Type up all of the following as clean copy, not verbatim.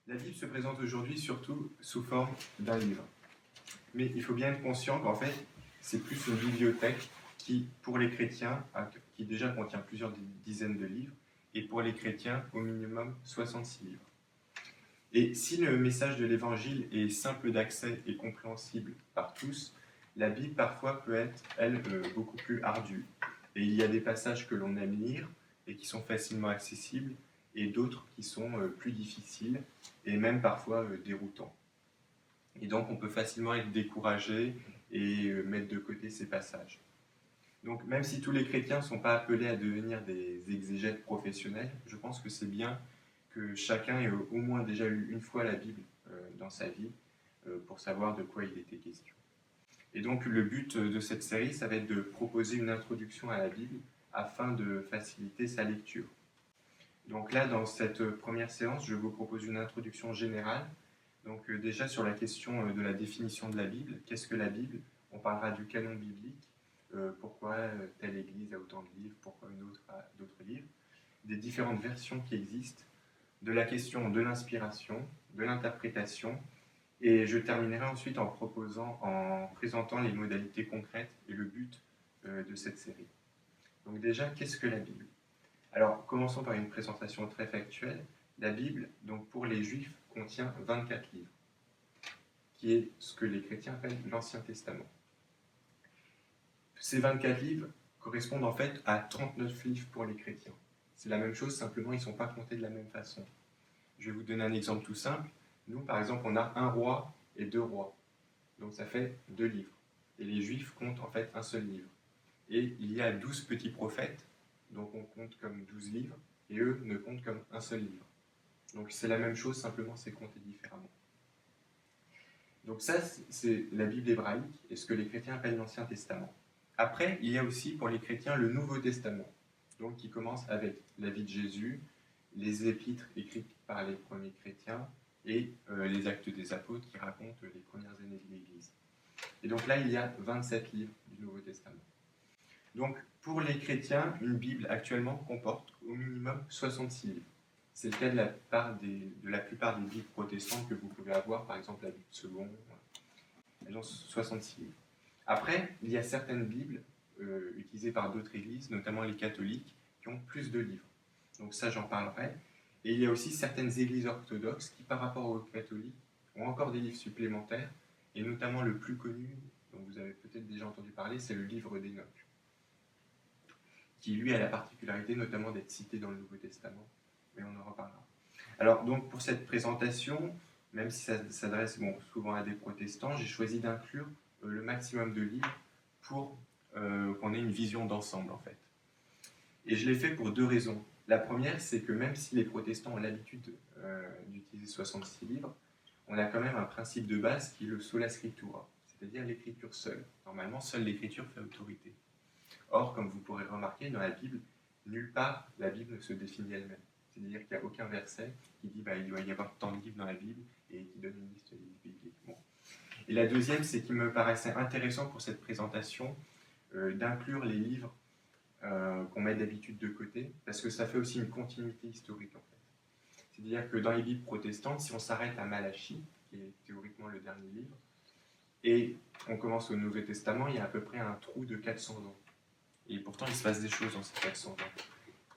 La Bible se présente aujourd'hui surtout sous forme d'un livre. Mais il faut bien être conscient qu'en fait, c'est plus une bibliothèque qui, pour les chrétiens, qui déjà contient plusieurs dizaines de livres, et pour les chrétiens, au minimum 66 livres. Et si le message de l'Évangile est simple d'accès et compréhensible par tous, la Bible parfois peut être, elle, beaucoup plus ardue. Et il y a des passages que l'on aime lire et qui sont facilement accessibles, et d'autres qui sont plus difficiles et même parfois déroutants. Et donc on peut facilement être découragé et mettre de côté ces passages. Donc même si tous les chrétiens ne sont pas appelés à devenir des exégètes professionnels, je pense que c'est bien que chacun ait au moins déjà lu une fois la Bible dans sa vie pour savoir de quoi il était question. Et donc le but de cette série, ça va être de proposer une introduction à la Bible afin de faciliter sa lecture. Donc là, dans cette première séance, je vous propose une introduction générale. Donc déjà sur la question de la définition de la Bible, qu'est-ce que la Bible? On parlera du canon biblique, pourquoi telle église a autant de livres, pourquoi une autre a d'autres livres, des différentes versions qui existent, de la question de l'inspiration, de l'interprétation, et je terminerai ensuite en présentant les modalités concrètes et le but de cette série. Donc déjà, qu'est-ce que la Bible? Alors, commençons par une présentation très factuelle. La Bible, donc pour les Juifs, contient 24 livres, qui est ce que les chrétiens appellent l'Ancien Testament. Ces 24 livres correspondent en fait à 39 livres pour les chrétiens. C'est la même chose, simplement ils ne sont pas comptés de la même façon. Je vais vous donner un exemple tout simple. Nous, par exemple, on a un roi et deux rois. Donc ça fait 2 livres. Et les Juifs comptent en fait un seul livre. Et il y a 12 petits prophètes, donc on compte comme 12 livres, et eux ne comptent comme un seul livre. Donc c'est la même chose, simplement c'est compté différemment. Donc ça, c'est la Bible hébraïque et ce que les chrétiens appellent l'Ancien Testament. Après, il y a aussi pour les chrétiens le Nouveau Testament, donc qui commence avec la vie de Jésus, les épîtres écrites par les premiers chrétiens et les actes des apôtres qui racontent les premières années de l'Église. Et donc là, il y a 27 livres du Nouveau Testament. Donc pour les chrétiens, une Bible actuellement comporte au minimum 66 livres. C'est le cas de la plupart des Bibles protestantes que vous pouvez avoir, par exemple la Bible seconde, elles ont 66 livres. Après, il y a certaines Bibles utilisées par d'autres églises, notamment les catholiques, qui ont plus de livres. Donc ça, j'en parlerai. Et il y a aussi certaines églises orthodoxes qui, par rapport aux catholiques, ont encore des livres supplémentaires, et notamment le plus connu, dont vous avez peut-être déjà entendu parler, c'est le livre d'Enoch, qui lui a la particularité notamment d'être cité dans le Nouveau Testament, mais on en reparlera. Alors donc pour cette présentation, même si ça s'adresse souvent à des protestants, j'ai choisi d'inclure le maximum de livres pour qu'on ait une vision d'ensemble en fait. Et je l'ai fait pour 2 raisons. La première, c'est que même si les protestants ont l'habitude d'utiliser 66 livres, on a quand même un principe de base qui est le sola scriptura, c'est-à-dire l'écriture seule. Normalement, seule l'écriture fait autorité. Or, comme vous pourrez remarquer, dans la Bible, nulle part la Bible ne se définit elle-même. C'est-à-dire qu'il n'y a aucun verset qui dit il doit y avoir tant de livres dans la Bible et qui donne une liste des livres bibliques. Bon. Et la deuxième, c'est qu'il me paraissait intéressant pour cette présentation d'inclure les livres qu'on met d'habitude de côté, parce que ça fait aussi une continuité historique en fait. C'est-à-dire que dans les Bibles protestantes, si on s'arrête à Malachie, qui est théoriquement le dernier livre, et on commence au Nouveau Testament, il y a à peu près un trou de 400 ans. Et pourtant, il se passe des choses dans ces 400 ans.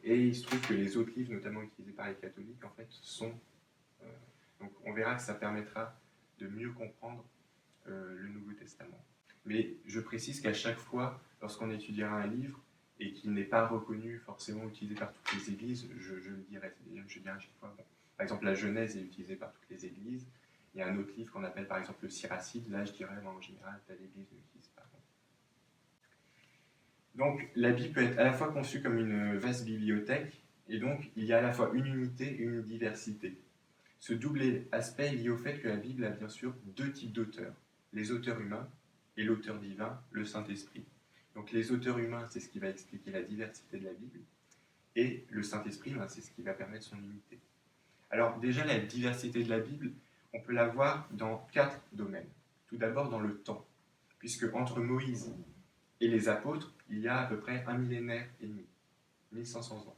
Et il se trouve que les autres livres, notamment utilisés par les catholiques, en fait, sont... donc on verra que ça permettra de mieux comprendre le Nouveau Testament. Mais je précise qu'à chaque fois, lorsqu'on étudiera un livre, et qu'il n'est pas reconnu, forcément utilisé par toutes les églises, je le dirai. Je dirai à chaque fois, par exemple, la Genèse est utilisée par toutes les églises. Il y a un autre livre qu'on appelle par exemple le Siracide. Là, je dirais, en général, telle église ne l'utilise pas. Donc, la Bible peut être à la fois conçue comme une vaste bibliothèque, et donc il y a à la fois une unité et une diversité. Ce double aspect est lié au fait que la Bible a bien sûr 2 types d'auteurs, les auteurs humains et l'auteur divin, le Saint-Esprit. Donc les auteurs humains, c'est ce qui va expliquer la diversité de la Bible, et le Saint-Esprit, c'est ce qui va permettre son unité. Alors déjà, la diversité de la Bible, on peut la voir dans 4 domaines. Tout d'abord dans le temps, puisque entre Moïse et les apôtres, il y a à peu près 1 millénaire et demi, 1500 ans.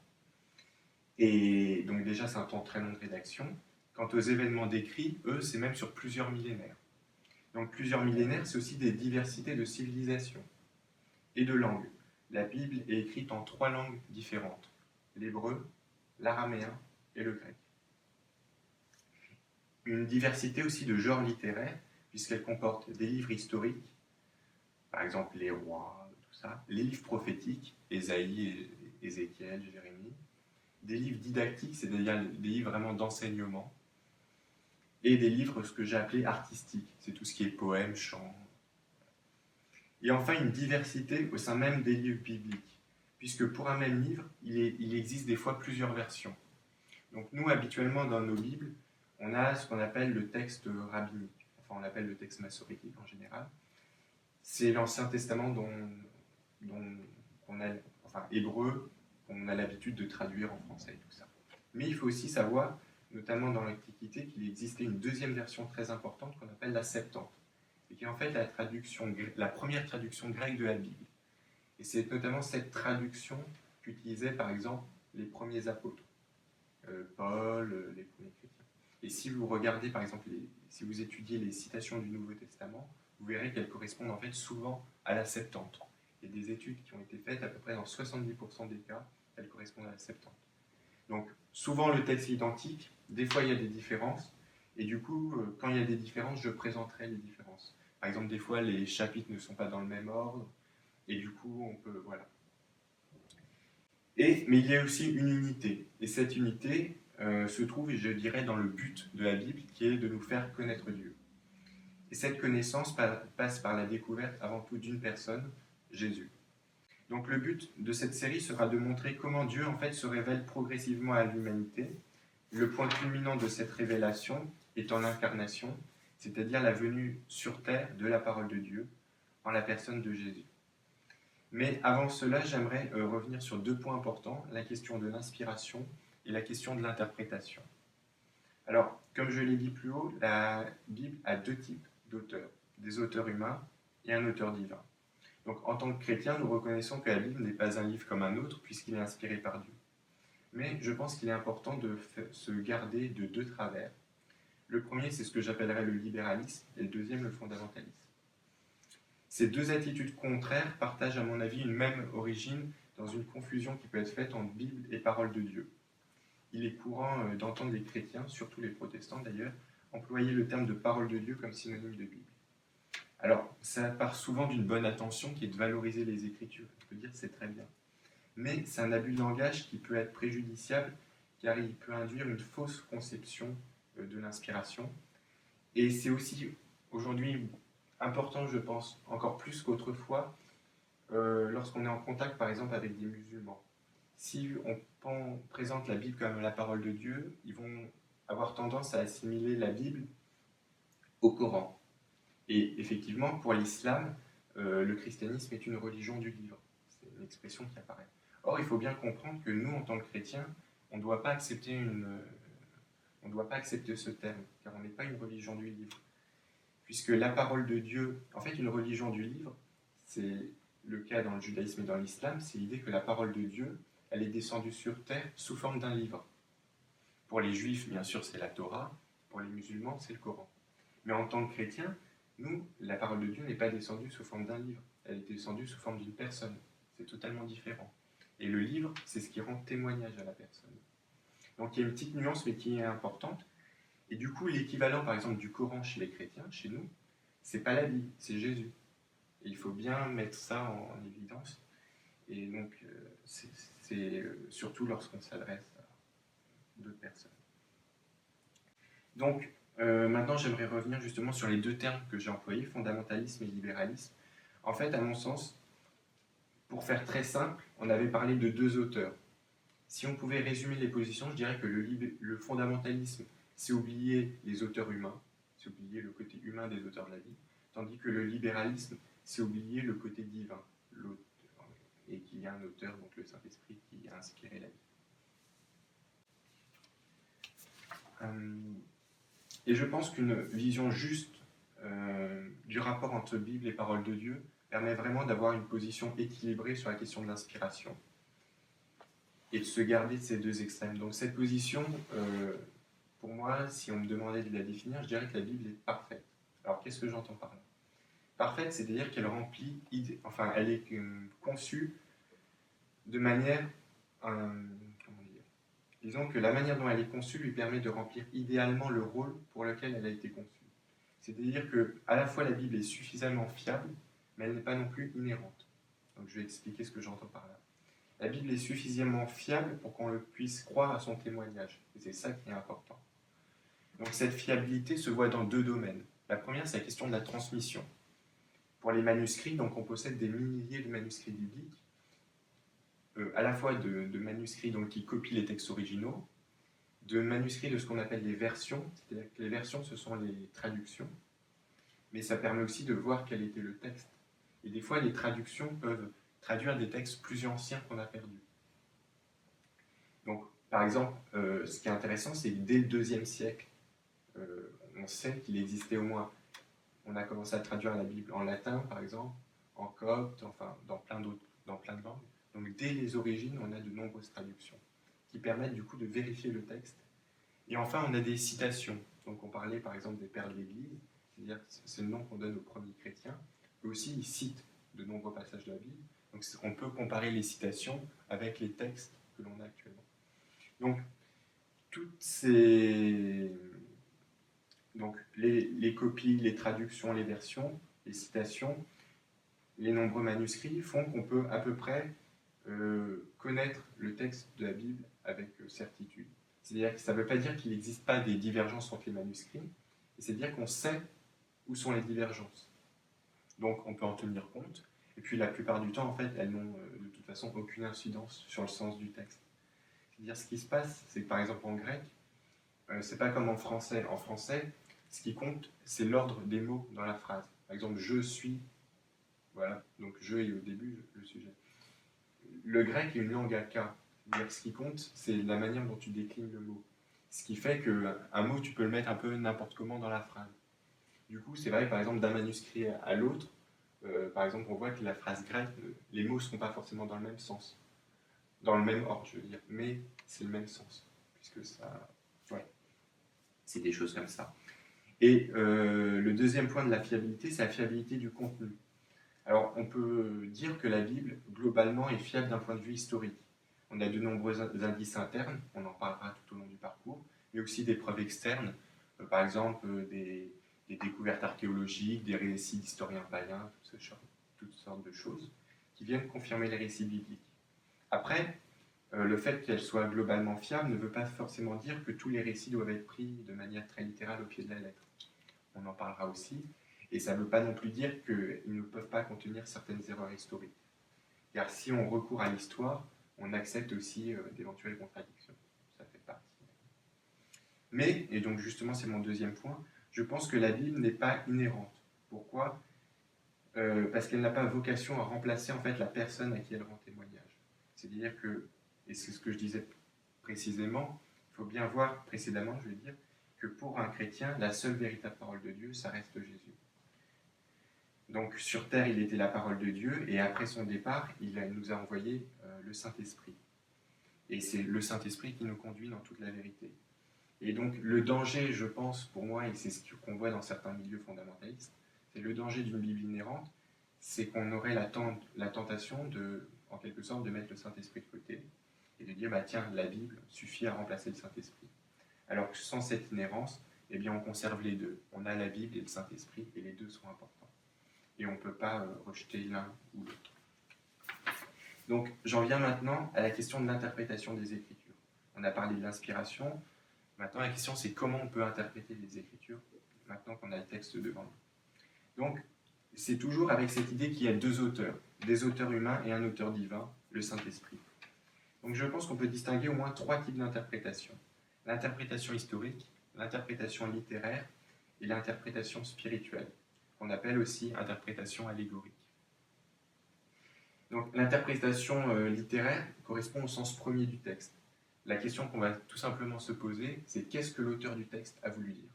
Et donc déjà, c'est un temps très long de rédaction. Quant aux événements décrits, eux, c'est même sur plusieurs millénaires. Donc plusieurs millénaires, c'est aussi des diversités de civilisations et de langues. La Bible est écrite en 3 langues différentes, l'hébreu, l'araméen et le grec. Une diversité aussi de genres littéraires, puisqu'elle comporte des livres historiques, par exemple les rois, tout ça, les livres prophétiques, Ésaïe, Ézéchiel, Jérémie, des livres didactiques, c'est-à-dire des livres vraiment d'enseignement, et des livres, ce que j'ai appelé artistiques, c'est tout ce qui est poèmes, chants. Et enfin, une diversité au sein même des livres bibliques, puisque pour un même livre, il existe des fois plusieurs versions. Donc nous, habituellement, dans nos Bibles, on a ce qu'on appelle le texte rabbinique, enfin on l'appelle le texte maçonnique en général. C'est l'Ancien Testament dont on a, enfin hébreu, qu'on a l'habitude de traduire en français et tout ça. Mais il faut aussi savoir, notamment dans l'Antiquité, qu'il existait une deuxième version très importante qu'on appelle la Septante, et qui est en fait la première traduction grecque de la Bible. Et c'est notamment cette traduction qu'utilisaient par exemple les premiers apôtres, Paul, les premiers chrétiens. Et si vous regardez par exemple, si vous étudiez les citations du Nouveau Testament, vous verrez qu'elles correspondent en fait souvent à la Septante. Il y a des études qui ont été faites, à peu près dans 70% des cas, elles correspondent à la Septante. Donc souvent le texte est identique, des fois il y a des différences, et du coup, quand il y a des différences, je présenterai les différences. Par exemple, des fois les chapitres ne sont pas dans le même ordre, et du coup, on peut, voilà. Mais il y a aussi une unité, et cette unité se trouve, je dirais, dans le but de la Bible, qui est de nous faire connaître Dieu. Et cette connaissance passe par la découverte avant tout d'une personne, Jésus. Donc le but de cette série sera de montrer comment Dieu en fait se révèle progressivement à l'humanité. Le point culminant de cette révélation étant l'incarnation, c'est-à-dire la venue sur terre de la parole de Dieu en la personne de Jésus. Mais avant cela, j'aimerais revenir sur 2 points importants, la question de l'inspiration et la question de l'interprétation. Alors, comme je l'ai dit plus haut, la Bible a 2 types d'auteurs, des auteurs humains et un auteur divin. Donc, en tant que chrétiens, nous reconnaissons que la Bible n'est pas un livre comme un autre, puisqu'il est inspiré par Dieu. Mais je pense qu'il est important de se garder de 2 travers. Le premier, c'est ce que j'appellerais le libéralisme, et le deuxième, le fondamentalisme. Ces 2 attitudes contraires partagent, à mon avis, une même origine dans une confusion qui peut être faite entre Bible et parole de Dieu. Il est courant d'entendre les chrétiens, surtout les protestants d'ailleurs, employer le terme de parole de Dieu comme synonyme de Bible. Alors, ça part souvent d'une bonne intention qui est de valoriser les Écritures. On peut dire que c'est très bien. Mais c'est un abus de langage qui peut être préjudiciable, car il peut induire une fausse conception de l'inspiration. Et c'est aussi, aujourd'hui, important, je pense, encore plus qu'autrefois, lorsqu'on est en contact, par exemple, avec des musulmans. Si on présente la Bible comme la parole de Dieu, ils vont avoir tendance à assimiler la Bible au Coran. Et effectivement, pour l'islam, le christianisme est une religion du livre. C'est une expression qui apparaît. Or, il faut bien comprendre que nous, en tant que chrétiens, on ne doit pas accepter ce terme, car on n'est pas une religion du livre. Puisque la parole de Dieu, en fait, une religion du livre, c'est le cas dans le judaïsme et dans l'islam, c'est l'idée que la parole de Dieu, elle est descendue sur terre sous forme d'un livre. Pour les juifs, bien sûr, c'est la Torah, pour les musulmans, c'est le Coran. Mais en tant que chrétiens, nous, la parole de Dieu n'est pas descendue sous forme d'un livre, elle est descendue sous forme d'une personne. C'est totalement différent. Et le livre, c'est ce qui rend témoignage à la personne. Donc il y a une petite nuance, mais qui est importante. Et du coup, l'équivalent, par exemple, du Coran chez les chrétiens, chez nous, c'est pas la Bible, c'est Jésus. Et il faut bien mettre ça en évidence. Et donc, c'est surtout lorsqu'on s'adresse à d'autres personnes. Donc, maintenant, j'aimerais revenir justement sur les 2 termes que j'ai employés, fondamentalisme et libéralisme. En fait, à mon sens, pour faire très simple, on avait parlé de 2 auteurs. Si on pouvait résumer les positions, je dirais que le fondamentalisme, c'est oublier les auteurs humains, c'est oublier le côté humain des auteurs de la Bible, tandis que le libéralisme, c'est oublier le côté divin, et qu'il y a un auteur, donc le Saint-Esprit, qui a inspiré la Bible. Et je pense qu'une vision juste du rapport entre Bible et parole de Dieu permet vraiment d'avoir une position équilibrée sur la question de l'inspiration et de se garder de ces 2 extrêmes. Donc cette position, pour moi, si on me demandait de la définir, je dirais que la Bible est parfaite. Alors, qu'est-ce que j'entends par là? Parfaite, c'est-à-dire qu'elle remplit, elle est conçue de manière, comment dire, disons que la manière dont elle est conçue lui permet de remplir idéalement le rôle pour lequel elle a été conçue. C'est-à-dire que à la fois la Bible est suffisamment fiable, mais elle n'est pas non plus inhérente. Donc je vais expliquer ce que j'entends par là. La Bible est suffisamment fiable pour qu'on puisse croire à son témoignage. Et c'est ça qui est important. Donc cette fiabilité se voit dans deux domaines. La première, c'est la question de la transmission. Pour les manuscrits, donc on possède des milliers de manuscrits bibliques, à la fois de manuscrits donc, qui copient les textes originaux, de manuscrits de ce qu'on appelle les versions, c'est-à-dire que les versions, ce sont les traductions, mais ça permet aussi de voir quel était le texte. Et des fois, les traductions peuvent traduire des textes plus anciens qu'on a perdus. Donc, par exemple, ce qui est intéressant, c'est que dès le IIe siècle, on sait qu'il existait au moins, on a commencé à traduire la Bible en latin, par exemple, en copte, enfin, dans plein de langues. Donc, dès les origines, on a de nombreuses traductions qui permettent du coup de vérifier le texte. Et enfin, on a des citations. Donc, on parlait par exemple des pères de l'Église, c'est-à-dire que c'est le nom qu'on donne aux premiers chrétiens. Eux aussi, ils citent de nombreux passages de la Bible. Donc, on peut comparer les citations avec les textes que l'on a actuellement. Donc, toutes ces... Donc, les copies, les traductions, les versions, les citations, les nombreux manuscrits font qu'on peut à peu près connaître le texte de la Bible avec certitude. C'est-à-dire que ça ne veut pas dire qu'il n'existe pas des divergences entre les manuscrits, c'est-à-dire qu'on sait où sont les divergences. Donc on peut en tenir compte, et puis la plupart du temps, en fait, elles n'ont de toute façon aucune incidence sur le sens du texte. C'est-à-dire ce qui se passe, c'est que par exemple en grec, c'est pas comme en français. En français, ce qui compte, c'est l'ordre des mots dans la phrase. Par exemple, je suis, voilà, donc je est au début le sujet. Le grec est une langue à cas. C'est-à-dire ce qui compte, c'est la manière dont tu déclines le mot. Ce qui fait qu'un mot, tu peux le mettre un peu n'importe comment dans la phrase. Du coup, c'est vrai, par exemple, d'un manuscrit à l'autre, par exemple, on voit que la phrase grecque, les mots ne seront pas forcément dans le même sens. Dans le même ordre, je veux dire, mais c'est le même sens. Puisque ça... Ouais. C'est des choses comme ça. Et le deuxième point de la fiabilité, c'est la fiabilité du contenu. Alors, on peut dire que la Bible, globalement, est fiable d'un point de vue historique. On a de nombreux indices internes, on en parlera tout au long du parcours, mais aussi des preuves externes, par exemple des découvertes archéologiques, des récits d'historiens païens, toutes sortes de choses, qui viennent confirmer les récits bibliques. Après, le fait qu'elle soit globalement fiable ne veut pas forcément dire que tous les récits doivent être pris de manière très littérale au pied de la lettre. On en parlera aussi. Et ça ne veut pas non plus dire qu'ils ne peuvent pas contenir certaines erreurs historiques. Car si on recourt à l'histoire, on accepte aussi d'éventuelles contradictions. Ça fait partie. Mais, et donc justement c'est mon deuxième point, je pense que la Bible n'est pas inhérente. Pourquoi ? Parce qu'elle n'a pas vocation à remplacer en fait la personne à qui elle rend témoignage. C'est-à-dire que, et c'est ce que je disais précisément, il faut bien voir précédemment, je veux dire, que pour un chrétien, la seule véritable parole de Dieu, ça reste Jésus. Donc sur terre, il était la parole de Dieu, et après son départ, il nous a envoyé le Saint-Esprit. Et c'est le Saint-Esprit qui nous conduit dans toute la vérité. Et donc le danger, je pense, pour moi, et c'est ce qu'on voit dans certains milieux fondamentalistes, c'est le danger d'une Bible inhérente, c'est qu'on aurait la tentation de, en quelque sorte, de mettre le Saint-Esprit de côté, et de dire, bah tiens, la Bible suffit à remplacer le Saint-Esprit. Alors que sans cette inhérence, eh bien on conserve les deux. On a la Bible et le Saint-Esprit, et les deux sont importants. Et on ne peut pas rejeter l'un ou l'autre. Donc, j'en viens maintenant à la question de l'interprétation des Écritures. On a parlé de l'inspiration. Maintenant, la question, c'est comment on peut interpréter les Écritures, maintenant qu'on a le texte devant nous. Donc, c'est toujours avec cette idée qu'il y a deux auteurs, des auteurs humains et un auteur divin, le Saint-Esprit. Donc, je pense qu'on peut distinguer au moins trois types d'interprétation. L'interprétation historique, l'interprétation littéraire et l'interprétation spirituelle, qu'on appelle aussi interprétation allégorique. Donc l'interprétation littéraire correspond au sens premier du texte. La question qu'on va tout simplement se poser, c'est qu'est-ce que l'auteur du texte a voulu dire ?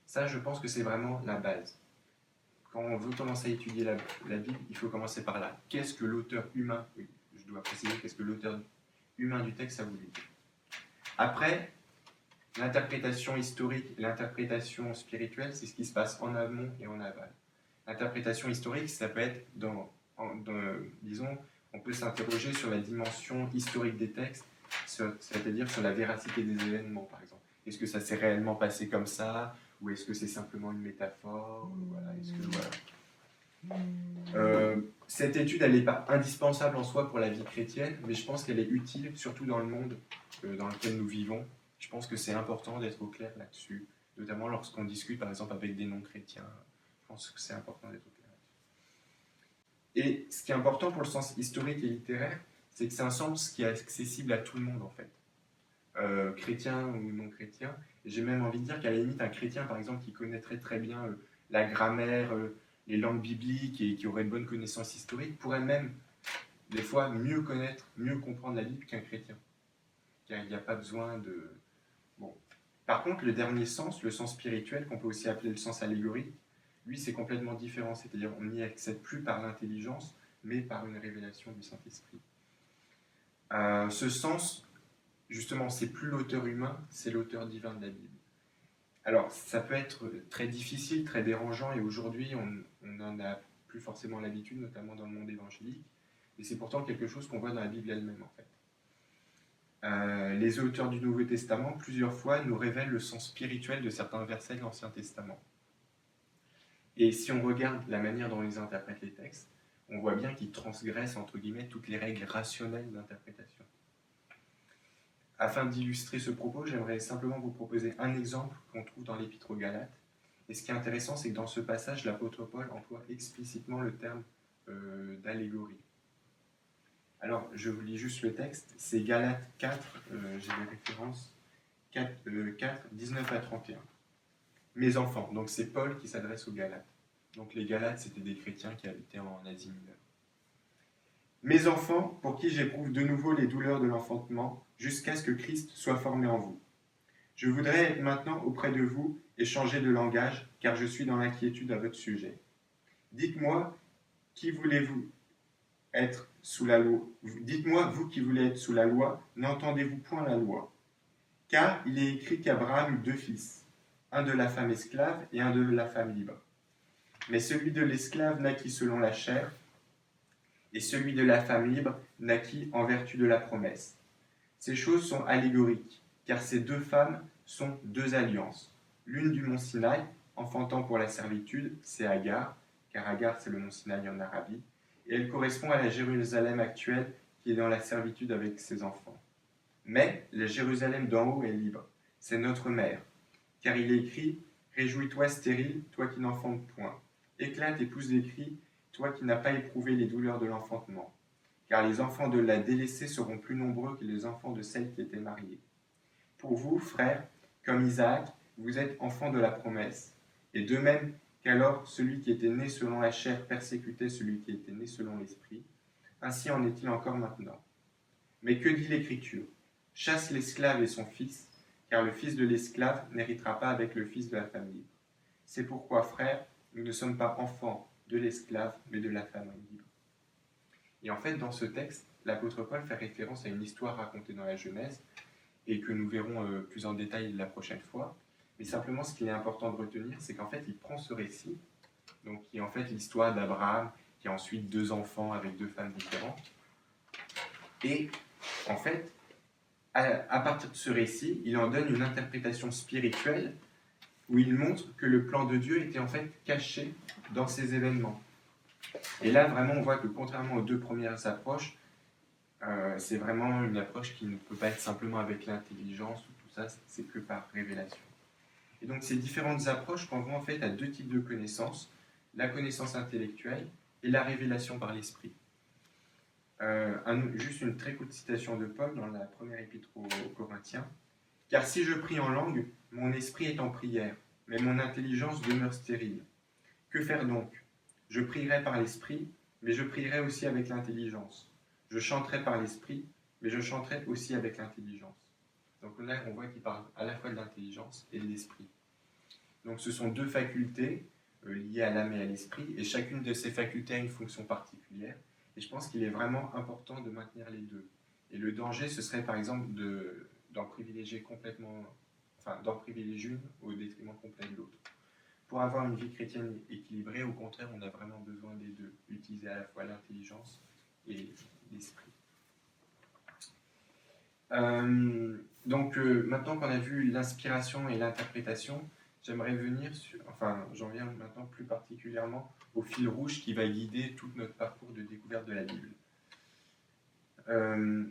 Ça, je pense que c'est vraiment la base. Quand on veut commencer à étudier la Bible, il faut commencer par là. Qu'est-ce que l'auteur humain, oui, je dois préciser, qu'est-ce que l'auteur humain du texte a voulu dire ? Après, L'interprétation historique et l'interprétation spirituelle, c'est ce qui se passe en amont et en aval. L'interprétation historique, ça peut être disons, on peut s'interroger sur la dimension historique des textes, c'est-à-dire sur la véracité des événements, par exemple. Est-ce que ça s'est réellement passé comme ça, ou est-ce que c'est simplement une métaphore, voilà, cette étude, elle n'est pas indispensable en soi pour la vie chrétienne, mais je pense qu'elle est utile, surtout dans le monde dans lequel nous vivons. Je pense que c'est important d'être au clair là-dessus, notamment lorsqu'on discute, par exemple, avec des non-chrétiens. Je pense que c'est important d'être au clair là-dessus. Et ce qui est important pour le sens historique et littéraire, c'est que c'est un sens qui est accessible à tout le monde, en fait. Chrétien ou non-chrétien. Et j'ai même envie de dire qu'à la limite, un chrétien, par exemple, qui connaîtrait très bien la grammaire, les langues bibliques et qui aurait une bonne connaissance historique, pourrait même, des fois, mieux connaître, mieux comprendre la Bible qu'un chrétien. Car il n'y a pas besoin de... Bon. Par contre, le dernier sens, le sens spirituel, qu'on peut aussi appeler le sens allégorique, lui, c'est complètement différent. C'est-à-dire on n'y accède plus par l'intelligence, mais par une révélation du Saint-Esprit. Ce sens, justement, c'est plus l'auteur humain, c'est l'auteur divin de la Bible. Alors, ça peut être très difficile, très dérangeant, et aujourd'hui, on n'en a plus forcément l'habitude, notamment dans le monde évangélique, mais c'est pourtant quelque chose qu'on voit dans la Bible elle-même, en fait. Les auteurs du Nouveau Testament, plusieurs fois, nous révèlent le sens spirituel de certains versets de l'Ancien Testament. Et si on regarde la manière dont ils interprètent les textes, on voit bien qu'ils transgressent, entre guillemets, toutes les règles rationnelles d'interprétation. Afin d'illustrer ce propos, j'aimerais simplement vous proposer un exemple qu'on trouve dans l'Épître aux Galates. Et ce qui est intéressant, c'est que dans ce passage, l'apôtre Paul emploie explicitement le terme d'allégorie. Alors, je vous lis juste le texte. C'est Galates 4, j'ai les références, 4, 19 à 31. Mes enfants, donc c'est Paul qui s'adresse aux Galates. Donc les Galates, c'était des chrétiens qui habitaient en Asie mineure. Mes enfants, pour qui j'éprouve de nouveau les douleurs de l'enfantement, jusqu'à ce que Christ soit formé en vous. Je voudrais être maintenant auprès de vous et changer de langage, car je suis dans l'inquiétude à votre sujet. Dites-moi, qui voulez-vous être sous la loi ? Dites-moi, vous qui voulez être sous la loi, n'entendez-vous point la loi ? Car il est écrit qu'Abraham eut 2 fils, un de la femme esclave et un de la femme libre. Mais celui de l'esclave naquit selon la chair, et celui de la femme libre naquit en vertu de la promesse. Ces choses sont allégoriques, car ces 2 femmes sont 2 alliances. L'une du mont Sinaï, enfantant pour la servitude, c'est Agar, car Agar c'est le mont Sinaï en Arabie, et elle correspond à la Jérusalem actuelle qui est dans la servitude avec ses enfants. Mais la Jérusalem d'en haut est libre, c'est notre mère, car il est écrit « Réjouis-toi stérile, toi qui n'enfantes point. Éclate et pousse des cris, toi qui n'as pas éprouvé les douleurs de l'enfantement. Car les enfants de la délaissée seront plus nombreux que les enfants de celle qui était mariée. Pour vous, frères, comme Isaac, vous êtes enfants de la promesse, et de même qu'alors celui qui était né selon la chair persécutait celui qui était né selon l'esprit, ainsi en est-il encore maintenant. Mais que dit l'Écriture ? Chasse l'esclave et son fils, car le fils de l'esclave n'héritera pas avec le fils de la femme libre. C'est pourquoi, frères, nous ne sommes pas enfants de l'esclave, mais de la femme libre. Et en fait, dans ce texte, l'apôtre Paul fait référence à une histoire racontée dans la Genèse, et que nous verrons plus en détail la prochaine fois. Mais simplement, ce qu'il est important de retenir, c'est qu'en fait, il prend ce récit, donc qui est en fait l'histoire d'Abraham, qui a ensuite 2 enfants avec 2 femmes différentes. Et en fait, à partir de ce récit, il en donne une interprétation spirituelle où il montre que le plan de Dieu était en fait caché dans ces événements. Et là, vraiment, on voit que contrairement aux 2 premières approches, c'est vraiment une approche qui ne peut pas être simplement avec l'intelligence ou tout ça, c'est que par révélation. Et donc ces différentes approches renvoient en fait à 2 types de connaissances, la connaissance intellectuelle et la révélation par l'esprit. Juste une très courte citation de Paul dans la première épître aux Corinthiens. « Car si je prie en langue, mon esprit est en prière, mais mon intelligence demeure stérile. Que faire donc ? Je prierai par l'esprit, mais je prierai aussi avec l'intelligence. Je chanterai par l'esprit, mais je chanterai aussi avec l'intelligence. » Donc là, on voit qu'il parle à la fois de l'intelligence et de l'esprit. Donc ce sont 2 facultés liées à l'âme et à l'esprit, et chacune de ces facultés a une fonction particulière. Et je pense qu'il est vraiment important de maintenir les 2. Et le danger, ce serait par exemple d'en privilégier complètement, d'en privilégier une au détriment complet de l'autre. Pour avoir une vie chrétienne équilibrée, au contraire, on a vraiment besoin des deux, utiliser à la fois l'intelligence et l'esprit. Maintenant qu'on a vu l'inspiration et l'interprétation, j'aimerais j'en viens maintenant plus particulièrement au fil rouge qui va guider tout notre parcours de découverte de la Bible.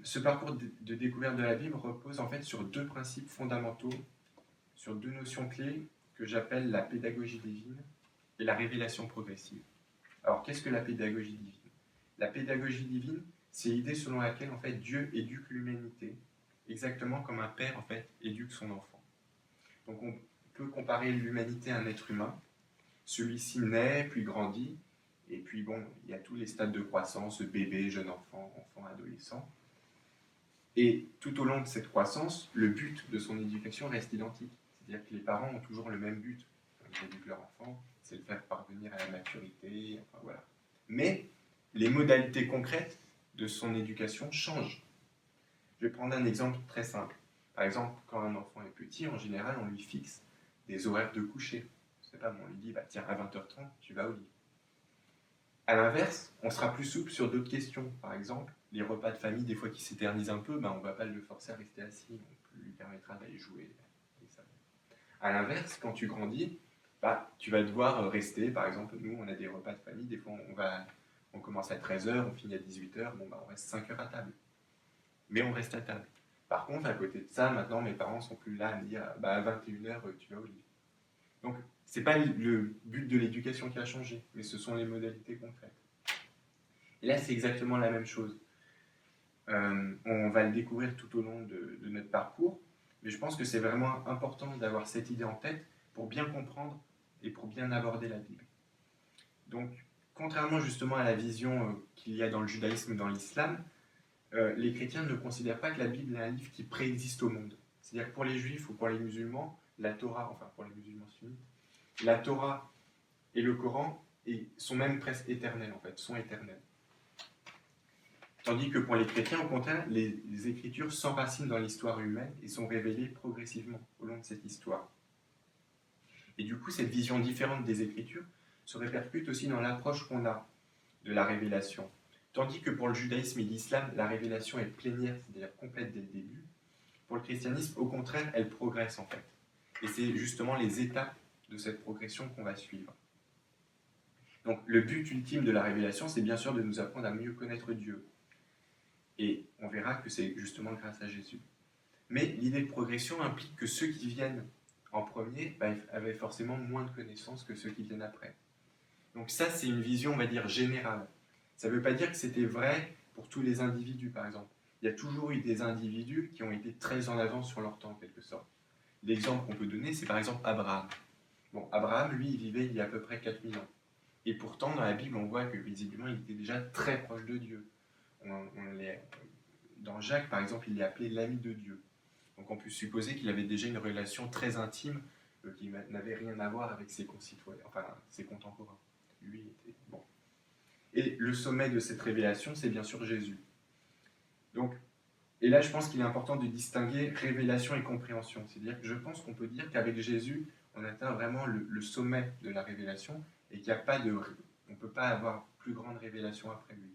Ce parcours de découverte de la Bible repose en fait sur deux principes fondamentaux, sur deux notions clés que j'appelle la pédagogie divine et la révélation progressive. Alors, qu'est-ce que la pédagogie divine ? La pédagogie divine, c'est l'idée selon laquelle en fait Dieu éduque l'humanité, exactement comme un père en fait éduque son enfant. Donc, on peut comparer l'humanité à un être humain. Celui-ci naît, puis grandit, et puis il y a tous les stades de croissance, bébé, jeune enfant, enfant, adolescent. Et tout au long de cette croissance, le but de son éducation reste identique. C'est-à-dire que les parents ont toujours le même but quand ils éduquent leur enfant, c'est de faire parvenir à la maturité, voilà. Mais les modalités concrètes de son éducation changent. Je vais prendre un exemple très simple. Par exemple, quand un enfant est petit, en général, on lui fixe des horaires de coucher. Je sais pas, on lui dit, tiens, à 20h30, tu vas au lit. A l'inverse, on sera plus souple sur d'autres questions. Par exemple, les repas de famille, des fois qui s'éternisent un peu, on ne va pas le forcer à rester assis, on lui permettra d'aller jouer. A l'inverse, quand tu grandis, tu vas devoir rester. Par exemple, nous, on a des repas de famille, des fois on commence à 13h, on finit à 18h, on reste 5 heures à table. Mais on reste à table. Par contre, à côté de ça, maintenant, mes parents sont plus là à me dire, à 21h, tu vas au lit. Donc, ce n'est pas le but de l'éducation qui a changé, mais ce sont les modalités concrètes. Et là, c'est exactement la même chose. On va le découvrir tout au long de notre parcours, mais je pense que c'est vraiment important d'avoir cette idée en tête pour bien comprendre et pour bien aborder la Bible. Donc, contrairement justement à la vision qu'il y a dans le judaïsme et dans l'islam, les chrétiens ne considèrent pas que la Bible est un livre qui préexiste au monde. C'est-à-dire que pour les juifs ou pour les musulmans, la Torah, pour les musulmans sunnites, la Torah et le Coran sont même presque éternels en fait, sont éternels. Tandis que pour les chrétiens, au contraire, les Écritures s'enracinent dans l'histoire humaine et sont révélées progressivement au long de cette histoire. Et du coup, cette vision différente des Écritures se répercute aussi dans l'approche qu'on a de la révélation. Tandis que pour le judaïsme et l'islam, la révélation est plénière, c'est-à-dire complète dès le début, pour le christianisme, au contraire, elle progresse en fait. Et c'est justement les étapes de cette progression qu'on va suivre. Donc le but ultime de la révélation, c'est bien sûr de nous apprendre à mieux connaître Dieu. Et on verra que c'est justement grâce à Jésus. Mais l'idée de progression implique que ceux qui viennent en premier avaient forcément moins de connaissances que ceux qui viennent après. Donc ça, c'est une vision, on va dire, générale. Ça ne veut pas dire que c'était vrai pour tous les individus, par exemple. Il y a toujours eu des individus qui ont été très en avance sur leur temps, en quelque sorte. L'exemple qu'on peut donner, c'est par exemple Abraham. Abraham, lui, il vivait il y a à peu près 4000 ans. Et pourtant, dans la Bible, on voit que visiblement, il était déjà très proche de Dieu. Dans Jacques, par exemple, il est appelé l'ami de Dieu. Donc on peut supposer qu'il avait déjà une relation très intime qui n'avait rien à voir avec ses concitoyens, ses contemporains. Lui était bon. Et le sommet de cette révélation, c'est bien sûr Jésus. Et là, je pense qu'il est important de distinguer révélation et compréhension. C'est-à-dire que je pense qu'on peut dire qu'avec Jésus, on atteint vraiment le sommet de la révélation et qu'il n'y a pas on ne peut pas avoir plus grande révélation après lui.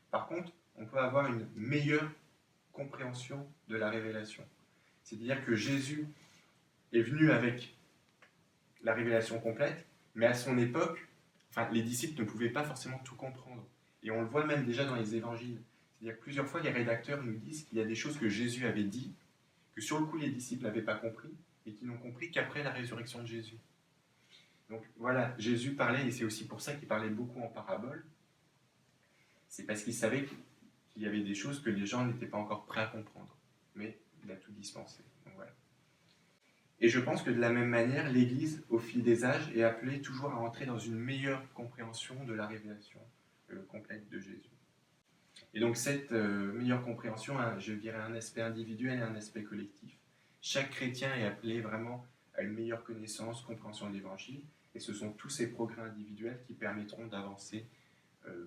Par contre, on peut avoir une meilleure compréhension de la révélation. C'est-à-dire que Jésus est venu avec la révélation complète, mais à son époque, les disciples ne pouvaient pas forcément tout comprendre. Et on le voit même déjà dans les évangiles. C'est-à-dire que plusieurs fois, les rédacteurs nous disent qu'il y a des choses que Jésus avait dit, que sur le coup, les disciples n'avaient pas compris, et qu'ils n'ont compris qu'après la résurrection de Jésus. Donc voilà, Jésus parlait, et c'est aussi pour ça qu'il parlait beaucoup en paraboles. C'est parce qu'il savait qu'il y avait des choses que les gens n'étaient pas encore prêts à comprendre. Mais il a tout dispensé. Donc voilà. Et je pense que de la même manière, l'Église, au fil des âges, est appelée toujours à entrer dans une meilleure compréhension de la révélation complète de Jésus. Et donc cette meilleure compréhension a, je dirais, un aspect individuel et un aspect collectif. Chaque chrétien est appelé vraiment à une meilleure connaissance, compréhension de l'Évangile, et ce sont tous ces progrès individuels qui permettront d'avancer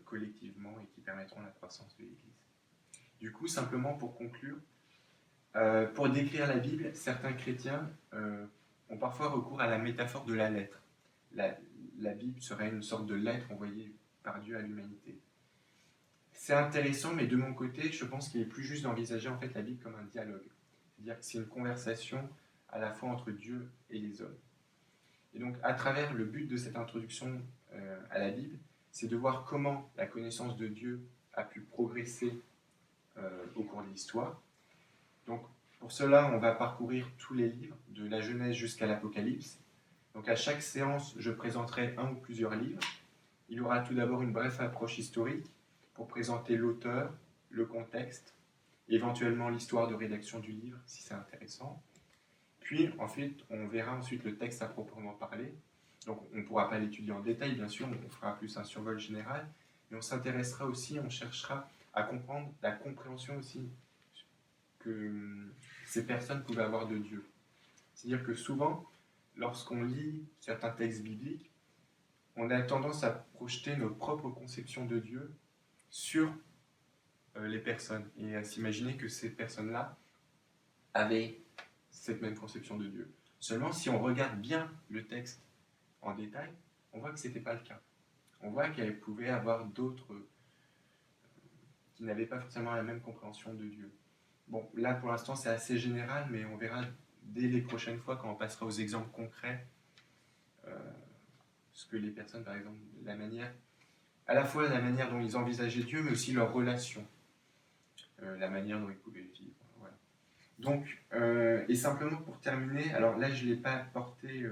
collectivement et qui permettront la croissance de l'Église. Du coup, simplement pour conclure, Pour décrire la Bible, certains chrétiens ont parfois recours à la métaphore de la lettre. La Bible serait une sorte de lettre envoyée par Dieu à l'humanité. C'est intéressant, mais de mon côté, je pense qu'il est plus juste d'envisager en fait la Bible comme un dialogue. C'est-à-dire que c'est une conversation à la fois entre Dieu et les hommes. Et donc, à travers le but de cette introduction à la Bible, c'est de voir comment la connaissance de Dieu a pu progresser au cours de l'histoire. Donc, pour cela, on va parcourir tous les livres, de la Genèse jusqu'à l'Apocalypse. Donc, à chaque séance, je présenterai un ou plusieurs livres. Il y aura tout d'abord une brève approche historique pour présenter l'auteur, le contexte, éventuellement l'histoire de rédaction du livre, si c'est intéressant. Puis, ensuite, on verra ensuite le texte à proprement parler. Donc, on ne pourra pas l'étudier en détail, bien sûr, on fera plus un survol général, mais on s'intéressera aussi, on cherchera à comprendre la compréhension aussi que ces personnes pouvaient avoir de Dieu. C'est-à-dire que souvent, lorsqu'on lit certains textes bibliques, on a tendance à projeter nos propres conceptions de Dieu sur les personnes et à s'imaginer que ces personnes-là avaient cette même conception de Dieu. Seulement, si on regarde bien le texte en détail, on voit que ce n'était pas le cas. On voit qu'elle pouvait avoir d'autres qui n'avaient pas forcément la même compréhension de Dieu. Bon, là pour l'instant c'est assez général, mais on verra dès les prochaines fois quand on passera aux exemples concrets ce que les personnes, par exemple, la manière, à la fois la manière dont ils envisageaient Dieu, mais aussi leur relation, la manière dont ils pouvaient vivre. Voilà. Donc, et simplement pour terminer, alors là je ne l'ai pas apporté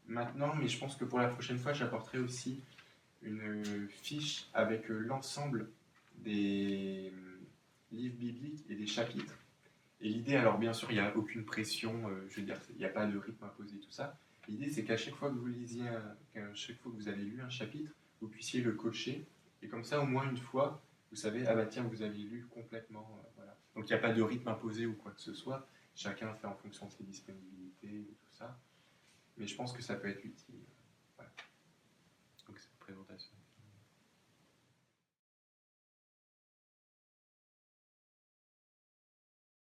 maintenant, mais je pense que pour la prochaine fois j'apporterai aussi une fiche avec l'ensemble des livres bibliques et des chapitres. Et l'idée, alors bien sûr, il n'y a aucune pression, je veux dire, il n'y a pas de rythme imposé, tout ça. L'idée, c'est qu'à chaque fois que vous lisiez, qu'à chaque fois que vous avez lu un chapitre, vous puissiez le cocher, et comme ça, au moins une fois, vous savez, ah bah tiens, vous avez lu complètement, voilà. Donc il n'y a pas de rythme imposé ou quoi que ce soit, chacun fait en fonction de ses disponibilités et tout ça. Mais je pense que ça peut être utile. Voilà. Donc cette présentation.